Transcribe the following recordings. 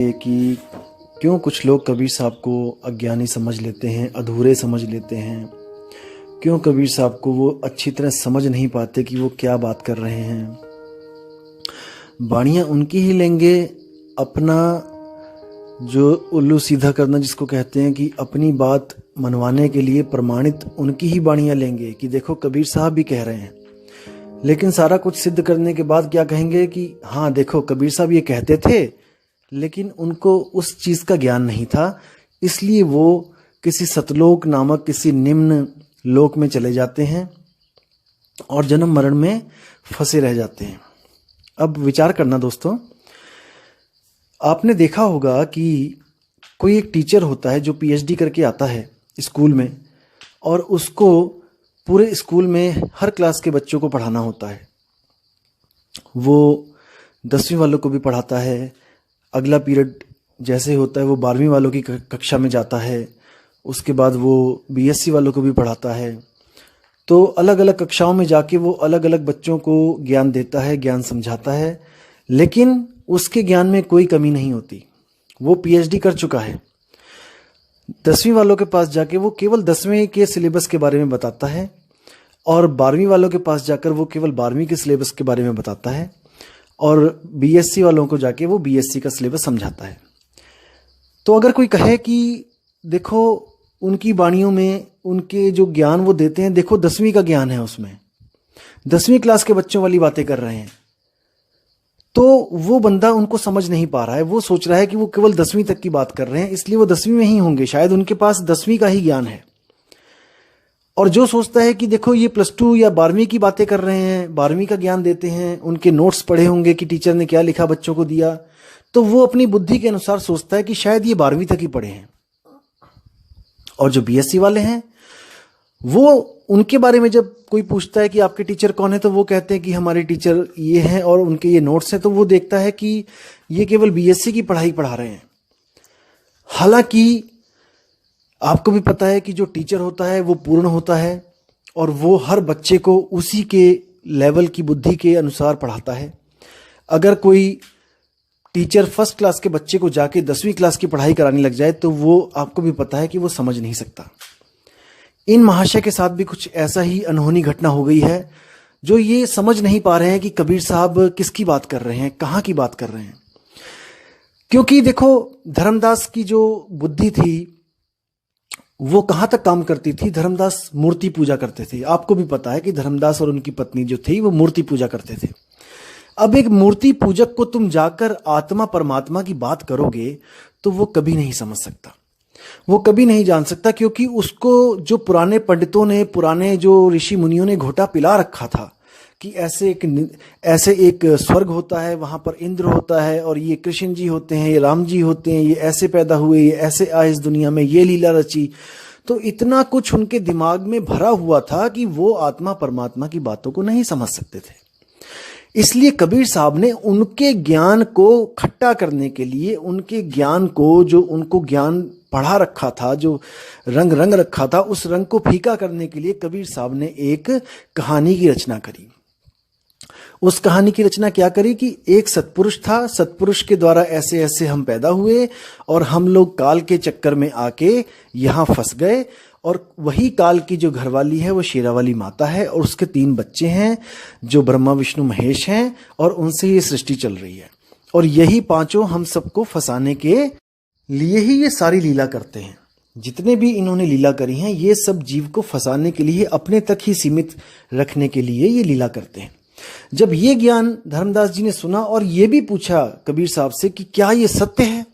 ये कि क्यों कुछ लोग कबीर साहब को अज्ञानी समझ लेते हैं, अधूरे समझ लेते हैं। क्यों कबीर साहब को वो अच्छी तरह समझ नहीं पाते कि वो क्या बात कर रहे हैं। बाणियाँ उनकी ही लेंगे, अपना जो उल्लू सीधा करना जिसको कहते हैं कि अपनी बात मनवाने के लिए प्रमाणित उनकी ही बाणियाँ लेंगे कि देखो कबीर साहब भी कह रहे हैं। लेकिन सारा कुछ सिद्ध करने के बाद क्या कहेंगे कि हाँ देखो कबीर साहब ये कहते थे, लेकिन उनको उस चीज़ का ज्ञान नहीं था, इसलिए वो किसी सतलोक नामक किसी निम्न लोक में चले जाते हैं और जन्म मरण में फंसे रह जाते हैं। अब विचार करना दोस्तों, आपने देखा होगा कि कोई एक टीचर होता है जो पीएचडी करके आता है स्कूल में, और उसको पूरे स्कूल में हर क्लास के बच्चों को पढ़ाना होता है। वो 10वीं वालों को भी पढ़ाता है, अगला पीरियड जैसे होता है वो 12वीं वालों की कक्षा में जाता है, उसके बाद वो बीएससी वालों को भी पढ़ाता है। तो अलग अलग कक्षाओं में जाके वो अलग अलग बच्चों को ज्ञान देता है, ज्ञान समझाता है, लेकिन उसके ज्ञान में कोई कमी नहीं होती। वो पीएचडी कर चुका है। 10वीं वालों के पास जाके वो केवल 10वीं के सिलेबस के बारे में बताता है, और 12वीं वालों के पास जाकर वो केवल 12वीं के सिलेबस के बारे में बताता है, और बीएससी वालों को जाके वो बीएससी का सिलेबस समझाता है। तो अगर कोई कहे कि देखो उनकी वाणियों में उनके जो ज्ञान वो देते हैं, देखो 10वीं का ज्ञान है, उसमें 10वीं क्लास के बच्चों वाली बातें कर रहे हैं, तो वो बंदा उनको समझ नहीं पा रहा है। वो सोच रहा है कि वो केवल 10वीं तक की बात कर रहे हैं, इसलिए वो 10वीं में ही होंगे, शायद उनके पास 10वीं का ही ज्ञान है। और जो सोचता है कि देखो ये +2 या 12वीं की बातें कर रहे हैं, 12वीं का ज्ञान देते हैं, उनके नोट्स पढ़े होंगे कि टीचर ने क्या लिखा बच्चों को दिया, तो वो अपनी बुद्धि के अनुसार सोचता है कि शायद ये 12वीं तक ही पढ़े हैं। और जो बीएससी वाले हैं, वो उनके बारे में जब कोई पूछता है कि आपके टीचर कौन है, तो वो कहते हैं कि हमारे टीचर ये हैं और उनके ये नोट्स हैं। तो वो देखता है कि ये केवल बीएससी की पढ़ाई पढ़ा रहे हैं। हालांकि आपको भी पता है कि जो टीचर होता है वो पूर्ण होता है, और वो हर बच्चे को उसी के लेवल की बुद्धि के अनुसार पढ़ाता है। अगर कोई टीचर फर्स्ट क्लास के बच्चे को जाके 10वीं क्लास की पढ़ाई कराने लग जाए, तो वो आपको भी पता है कि वो समझ नहीं सकता। इन महाशय के साथ भी कुछ ऐसा ही अनहोनी घटना हो गई है, जो ये समझ नहीं पा रहे हैं कि कबीर साहब किसकी बात कर रहे हैं, कहाँ की बात कर रहे हैं। क्योंकि देखो धर्मदास की जो बुद्धि थी वो कहाँ तक काम करती थी। धर्मदास मूर्ति पूजा करते थे। आपको भी पता है कि धर्मदास और उनकी पत्नी जो थी वो मूर्ति पूजा करते थे। अब एक मूर्ति पूजक को तुम जाकर आत्मा परमात्मा की बात करोगे तो वो कभी नहीं समझ सकता, वो कभी नहीं जान सकता, क्योंकि उसको जो पुराने पंडितों ने, पुराने जो ऋषि मुनियों ने घोटा पिला रखा था कि ऐसे एक स्वर्ग होता है, वहां पर इंद्र होता है, और ये कृष्ण जी होते हैं, ये राम जी होते हैं, ये ऐसे पैदा हुए, ये ऐसे आए इस दुनिया में, ये लीला रची। तो इतना कुछ उनके दिमाग में भरा हुआ था कि वो आत्मा परमात्मा की बातों को नहीं समझ सकते थे। इसलिए कबीर साहब ने उनके ज्ञान को खट्टा करने के लिए, उनके ज्ञान को, जो उनको ज्ञान पढ़ा रखा था, जो रंग रखा था, उस रंग को फीका करने के लिए कबीर साहब ने एक कहानी की रचना करी। उस कहानी की रचना क्या करी कि एक सत्पुरुष था, सत्पुरुष के द्वारा ऐसे ऐसे हम पैदा हुए, और हम लोग काल के चक्कर में आके यहाँ फंस गए, और वही काल की जो घरवाली है वो शेरावाली माता है, और उसके 3 बच्चे हैं जो ब्रह्मा विष्णु महेश हैं, और उनसे ये सृष्टि चल रही है। और यही पांचों हम सबको फंसाने के लिए ही ये सारी लीला करते हैं। जितने भी इन्होंने लीला करी हैं, ये सब जीव को फंसाने के लिए, अपने तक ही सीमित रखने के लिए ये लीला करते हैं। जब ये ज्ञान धर्मदास जी ने सुना और ये भी पूछा कबीर साहब से कि क्या ये सत्य है,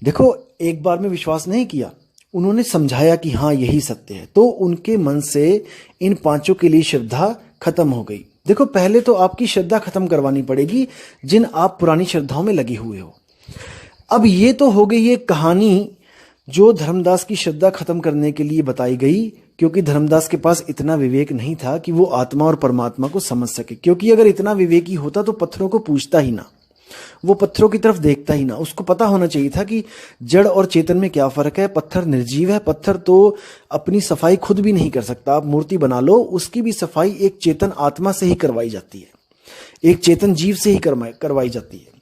देखो एक बार में विश्वास नहीं किया, उन्होंने समझाया कि हाँ यही सत्य है, तो उनके मन से इन पांचों के लिए श्रद्धा खत्म हो गई। देखो पहले तो आपकी श्रद्धा खत्म करवानी पड़ेगी, जिन आप पुरानी श्रद्धाओं में लगे हुए हो। अब ये तो हो गई ये कहानी जो धर्मदास की श्रद्धा खत्म करने के लिए बताई गई, क्योंकि धर्मदास के पास इतना विवेक नहीं था कि वो आत्मा और परमात्मा को समझ सके। क्योंकि अगर इतना विवेकी होता तो पत्थरों को पूछता ही ना, वो पत्थरों की तरफ देखता ही ना। उसको पता होना चाहिए था कि जड़ और चेतन में क्या फर्क है। पत्थर निर्जीव है, पत्थर तो अपनी सफाई खुद भी नहीं कर सकता। आप मूर्ति बना लो, उसकी भी सफाई एक चेतन आत्मा से ही करवाई जाती है, एक चेतन जीव से ही करवाई जाती है।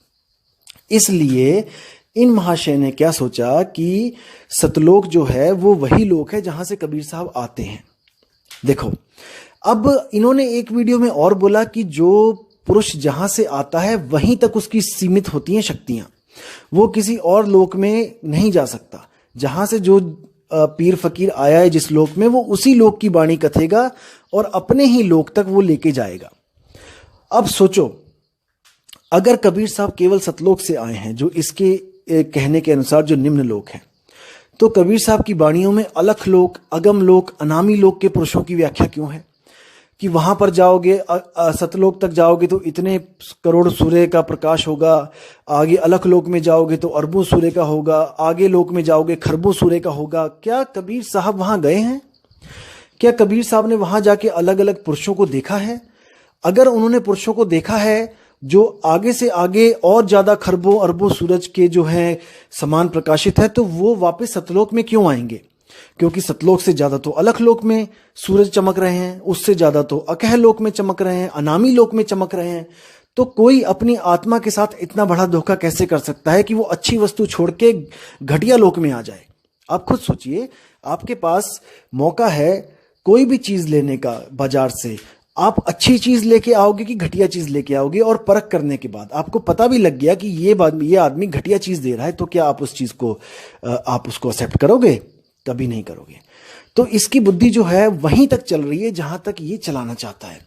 इसलिए इन महाशय ने क्या सोचा कि सतलोक जो है वो वही लोक है जहां से कबीर साहब आते हैं। देखो, अब इन्होंने एक वीडियो में और बोला कि जो पुरुष जहां से आता है वहीं तक उसकी सीमित होती हैं शक्तियां, वो किसी और लोक में नहीं जा सकता। जहां से जो पीर फकीर आया है जिस लोक में, वो उसी लोक की वाणी कथेगा और अपने ही लोक तक वो लेके जाएगा। अब सोचो, अगर कबीर साहब केवल सतलोक से आए हैं, जो इसके कहने के अनुसार जो निम्न लोक है, तो कबीर साहब की वाणियों में अलख लोक, अगम लोक, अनामी लोक के पुरुषों की व्याख्या क्यों है कि वहां पर जाओगे, सतलोक तक जाओगे तो इतने करोड़ सूर्य का प्रकाश होगा, आगे अलख लोक में जाओगे तो अरबों सूर्य का होगा, आगे लोक में जाओगे खरबों सूर्य का होगा। क्या कबीर साहब वहां गए हैं? क्या कबीर साहब ने वहां जाके अलग अलग पुरुषों को देखा है? अगर उन्होंने पुरुषों को देखा है जो आगे से आगे और ज्यादा खरबों अरबों सूरज के जो हैं समान प्रकाशित है, तो वो वापस सतलोक में क्यों आएंगे? क्योंकि सतलोक से ज्यादा तो अलख लोक में सूरज चमक रहे हैं, उससे ज्यादा तो अकह लोक में चमक रहे हैं, अनामी लोक में चमक रहे हैं। तो कोई अपनी आत्मा के साथ इतना बड़ा धोखा कैसे कर सकता है कि वो अच्छी वस्तु छोड़ के घटिया लोक में आ जाए? आप खुद सोचिए, आपके पास मौका है कोई भी चीज लेने का बाजार से, आप अच्छी चीज लेके आओगे कि घटिया चीज लेके आओगे, और परख करने के बाद आपको पता भी लग गया कि ये आदमी घटिया चीज दे रहा है, तो क्या आप उस चीज को आप उसको एक्सेप्ट करोगे? कभी नहीं करोगे। तो इसकी बुद्धि जो है वहीं तक चल रही है जहां तक ये चलाना चाहता है।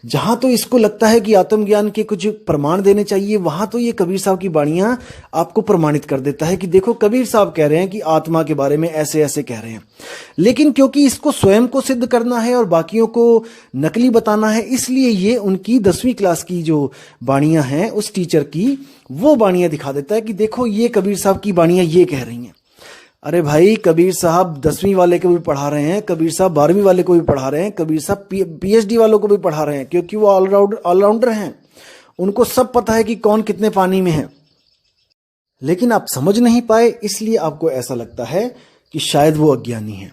जहां तो इसको लगता है कि आत्मज्ञान के कुछ प्रमाण देने चाहिए, वहां तो ये कबीर साहब की वाणियां आपको प्रमाणित कर देता है कि देखो कबीर साहब कह रहे हैं कि आत्मा के बारे में ऐसे ऐसे कह रहे हैं। लेकिन क्योंकि इसको स्वयं को सिद्ध करना है और बाकियों को नकली बताना है, इसलिए ये उनकी 10वीं क्लास की जो वाणियां हैं उस टीचर की, वो वाणियां दिखा देता है कि देखो ये कबीर साहब की वाणियां ये कह रही हैं। अरे भाई, कबीर साहब 10वीं वाले को भी पढ़ा रहे हैं, कबीर साहब 12वीं वाले को भी पढ़ा रहे हैं, कबीर साहब पीएचडी वालों को भी पढ़ा रहे हैं, क्योंकि वो ऑलराउंडर हैं। उनको सब पता है कि कौन कितने पानी में है। लेकिन आप समझ नहीं पाए, इसलिए आपको ऐसा लगता है कि शायद वो अज्ञानी है।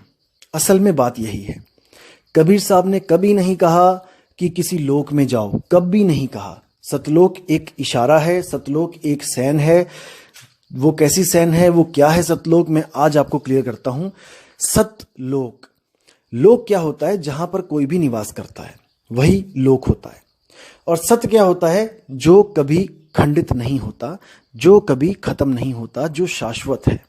असल में बात यही है, कबीर साहब ने कभी नहीं कहा कि किसी लोक में जाओ, कभी नहीं कहा। सतलोक एक इशारा है, सतलोक एक सैन है। वो कैसी सैन है, वो क्या है सतलोक, मैं आज आपको क्लियर करता हूं। सतलोक, लोक क्या होता है? जहां पर कोई भी निवास करता है वही लोक होता है। और सत्य क्या होता है? जो कभी खंडित नहीं होता, जो कभी खत्म नहीं होता, जो शाश्वत है।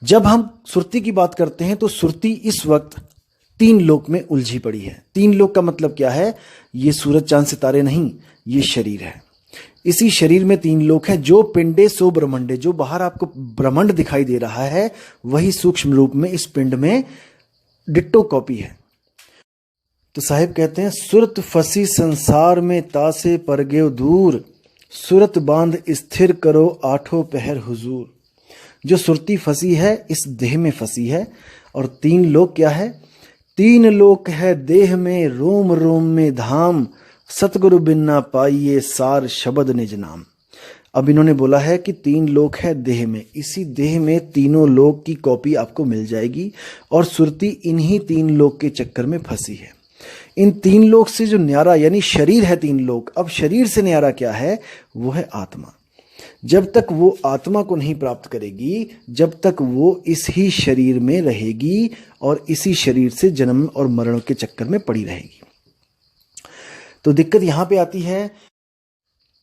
जब हम सुरती की बात करते हैं तो सुरती इस वक्त 3 लोक में उलझी पड़ी है। 3 लोक का मतलब क्या है? ये सूरज चांद सितारे नहीं, ये शरीर है। इसी शरीर में 3 लोक हैं। जो पिंडे सो ब्रह्मंडे, जो बाहर आपको ब्रह्मांड दिखाई दे रहा है वही सूक्ष्म रूप में इस पिंड में डिट्टो कॉपी है। तो साहिब कहते हैं, सुरत फसी संसार में तासे पर गयो दूर, सुरत बांध स्थिर करो आठों पहर हुजूर। जो सुरती फंसी है इस देह में फंसी है। और 3 लोक क्या है? 3 लोक है देह में, रोम रोम में धाम, सतगुरु बिन ना पाइये सार शब्द निज नाम। अब इन्होंने बोला है कि 3 लोक है देह में, इसी देह में तीनों लोक की कॉपी आपको मिल जाएगी। और सुरती इन्हीं 3 लोक के चक्कर में फंसी है। इन 3 लोक से जो न्यारा, यानी शरीर है 3 लोक, अब शरीर से न्यारा क्या है? वो है आत्मा। जब तक वो आत्मा को नहीं प्राप्त करेगी, जब तक वो इस ही शरीर में रहेगी और इसी शरीर से जन्म और मरण के चक्कर में पड़ी रहेगी। तो दिक्कत यहां पे आती है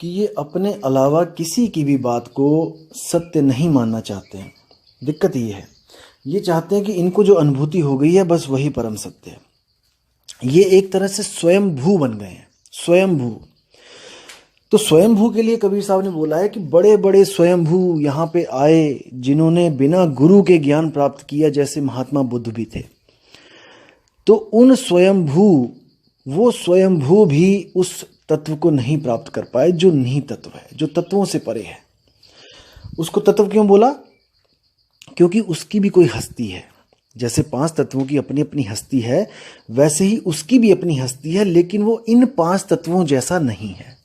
कि ये अपने अलावा किसी की भी बात को सत्य नहीं मानना चाहते हैं। दिक्कत ये है, ये चाहते हैं कि इनको जो अनुभूति हो गई है बस वही परम सत्य है। ये एक तरह से स्वयंभू बन गए हैं, स्वयंभू। तो स्वयंभू के लिए कबीर साहब ने बोला है कि बड़े बड़े स्वयंभू यहाँ पे आए जिन्होंने बिना गुरु के ज्ञान प्राप्त किया, जैसे महात्मा बुद्ध भी थे। तो उन स्वयंभू, वो स्वयंभू भी उस तत्व को नहीं प्राप्त कर पाए जो निहित तत्व है, जो तत्वों से परे है। उसको तत्व क्यों बोला? क्योंकि उसकी भी कोई हस्ती है। जैसे 5 तत्वों की अपनी अपनी हस्ती है, वैसे ही उसकी भी अपनी हस्ती है, लेकिन वो इन 5 तत्वों जैसा नहीं है।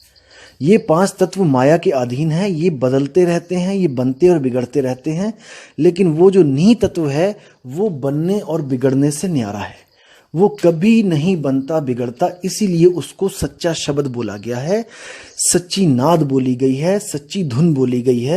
ये 5 तत्व माया के अधीन है, ये बदलते रहते हैं, ये बनते और बिगड़ते रहते हैं। लेकिन वो जो निहित तत्व है वो बनने और बिगड़ने से न्यारा है। वो कभी नहीं बनता बिगड़ता, इसीलिए उसको सच्चा शब्द बोला गया है, सच्ची नाद बोली गई है, सच्ची धुन बोली गई है।